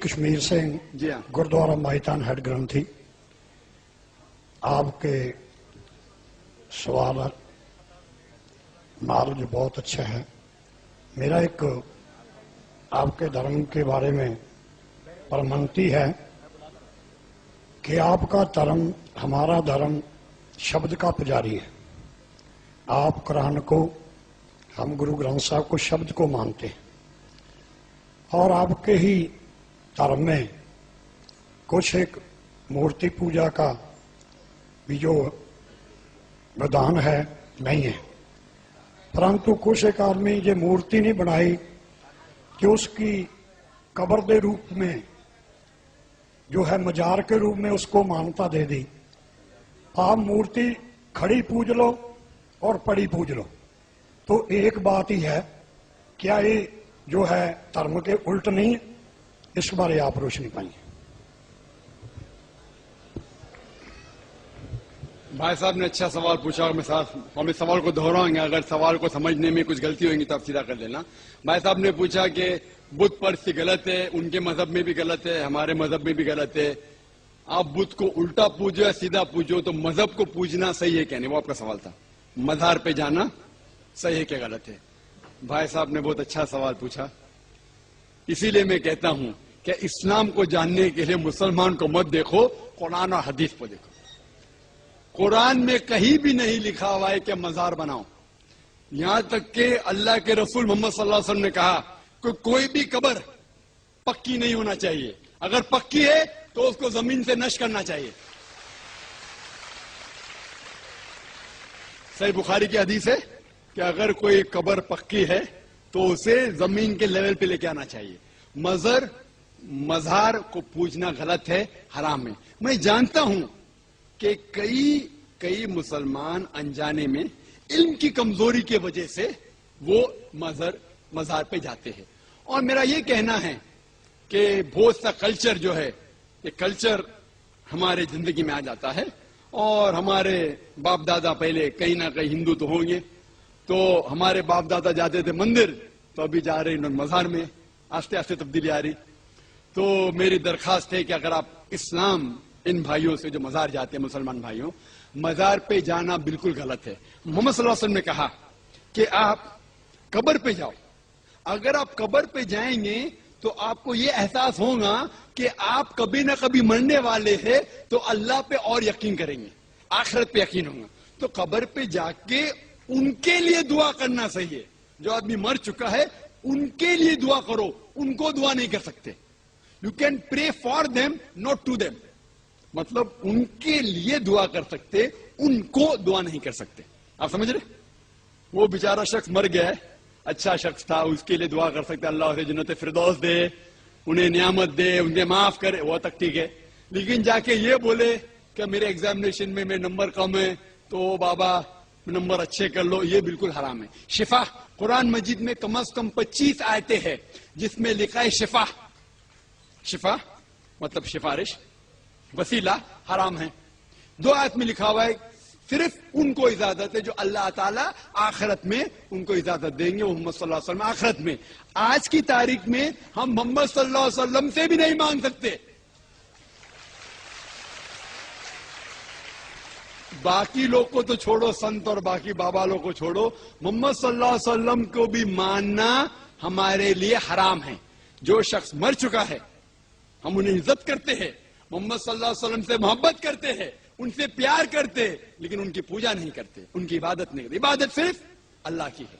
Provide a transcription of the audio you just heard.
کشمیر سے جی ہاں گردوارہ ماہیتان ہیڈ گرنتھی آپ کے سوال نالج بہت اچھا ہے. میرا ایک آپ کے دھرم کے بارے میں پرمنتی ہے کہ آپ کا دھرم ہمارا دھرم شبد کا پجاری ہے. آپ قرآن کو، ہم گرو گرنتھ صاحب کو شبد کو مانتے ہیں، اور آپ کے ہی دھرم میں کچھ ایک مورتی پوجا کا بھی جو ودھان ہے نہیں ہے، پرنتو کچھ ایک آدمی یہ مورتی نہیں بنائی کہ اس کی قبر کے روپ میں جو ہے مزار کے روپ میں اس کو مانتا دے دی. آپ مورتی کھڑی پوج لو اور پڑی پوج لو تو ایک بات ہی ہے. کیا یہ جو ہے دھرم کے الٹ نہیں ہے؟ اس بارے آپ روشنی پائیں. بھائی صاحب نے اچھا سوال پوچھا، اور ہم اس سوال کو دہرائیں گے. اگر سوال کو سمجھنے میں کچھ غلطی ہوگی تو آپ سیدھا کر لینا. بھائی صاحب نے پوچھا کہ بت پرستی غلط ہے، ان کے مذہب میں بھی غلط ہے، ہمارے مذہب میں بھی غلط ہے. آپ بت کو الٹا پوجو یا سیدھا پوجو، تو مذہب کو پوجنا صحیح ہے کیا نہیں، وہ آپ کا سوال تھا. مزار پہ جانا صحیح ہے کیا غلط ہے؟ بھائی صاحب نے بہت اچھا سوال پوچھا. اسی لیے میں کہتا ہوں کہ اسلام کو جاننے کے لیے مسلمان کو مت دیکھو، قرآن اور حدیث کو دیکھو. قرآن میں کہیں بھی نہیں لکھا ہوا ہے کہ مزار بناؤ. یہاں تک کہ اللہ کے رسول محمد صلی اللہ علیہ وسلم نے کہا کہ کوئی بھی قبر پکی نہیں ہونا چاہیے، اگر پکی ہے تو اس کو زمین سے نشر کرنا چاہیے. صحیح بخاری کی حدیث ہے کہ اگر کوئی قبر پکی ہے تو اسے زمین کے لیول پہ لے کے آنا چاہیے. مزار کو پوجنا غلط ہے، حرام ہے. میں جانتا ہوں کہ کئی مسلمان انجانے میں علم کی کمزوری کی وجہ سے وہ مزار پہ جاتے ہیں. اور میرا یہ کہنا ہے کہ بہت سا کلچر جو ہے، یہ کلچر ہمارے زندگی میں آ جاتا ہے، اور ہمارے باپ دادا پہلے کہیں نہ کہیں ہندو تو ہوں گے، تو ہمارے باپ دادا جاتے تھے مندر، تو ابھی جا رہے ہیں مزار میں. آستے آستے تبدیلی آ رہی. تو میری درخواست ہے کہ اگر آپ اسلام ان بھائیوں سے جو مزار جاتے ہیں، مسلمان بھائیوں، مزار پہ جانا بالکل غلط ہے. محمد صلی اللہ علیہ وسلم نے کہا کہ آپ قبر پہ جاؤ. اگر آپ قبر پہ جائیں گے تو آپ کو یہ احساس ہوگا کہ آپ کبھی نہ کبھی مرنے والے ہیں، تو اللہ پہ اور یقین کریں گے، آخرت پہ یقین ہوگا. تو قبر پہ جا کے ان کے لیے دعا کرنا صحیح ہے. جو آدمی مر چکا ہے ان کے لیے دعا کرو، ان کو دعا نہیں کر سکتے. You can pray for them not to them, مطلب ان کے لیے دعا کر سکتے، ان کو دعا نہیں کر سکتے. آپ سمجھ رہے؟ وہ بیچارہ شخص مر گیا ہے، اچھا شخص تھا، اس کے لیے دعا کر سکتے اللہ اسے جنت فردوس دے، انہیں نعمت دے، انہیں معاف کرے، وہ تک ٹھیک ہے. لیکن جا کے یہ بولے کہ میرے ایگزامینیشن میں میرے نمبر کم ہے تو بابا نمبر اچھے کر لو، یہ بالکل حرام ہے. شفا، قرآن مجید میں کم از کم 25 آیتیں ہیں جس میں لکھا ہے شفا. شفا مطلب سفارش، وسیلہ حرام ہے. 2 آیت میں لکھا ہوا ہے صرف ان کو اجازت ہے جو اللہ تعالیٰ آخرت میں ان کو اجازت دیں گے، محمد صلی اللہ علیہ وسلم آخرت میں. آج کی تاریخ میں ہم محمد صلی اللہ علیہ وسلم سے بھی نہیں مانگ سکتے. باقی لوگ کو تو چھوڑو، سنت اور باقی بابا لوگ کو چھوڑو، محمد صلی اللہ علیہ وسلم کو بھی ماننا ہمارے لیے حرام ہے. جو شخص مر چکا ہے ہم انہیں عزت کرتے ہیں، محمد صلی اللہ علیہ وسلم سے محبت کرتے ہیں، ان سے پیار کرتے، لیکن ان کی پوجا نہیں کرتے، ان کی عبادت نہیں کرتے. عبادت صرف اللہ کی ہے.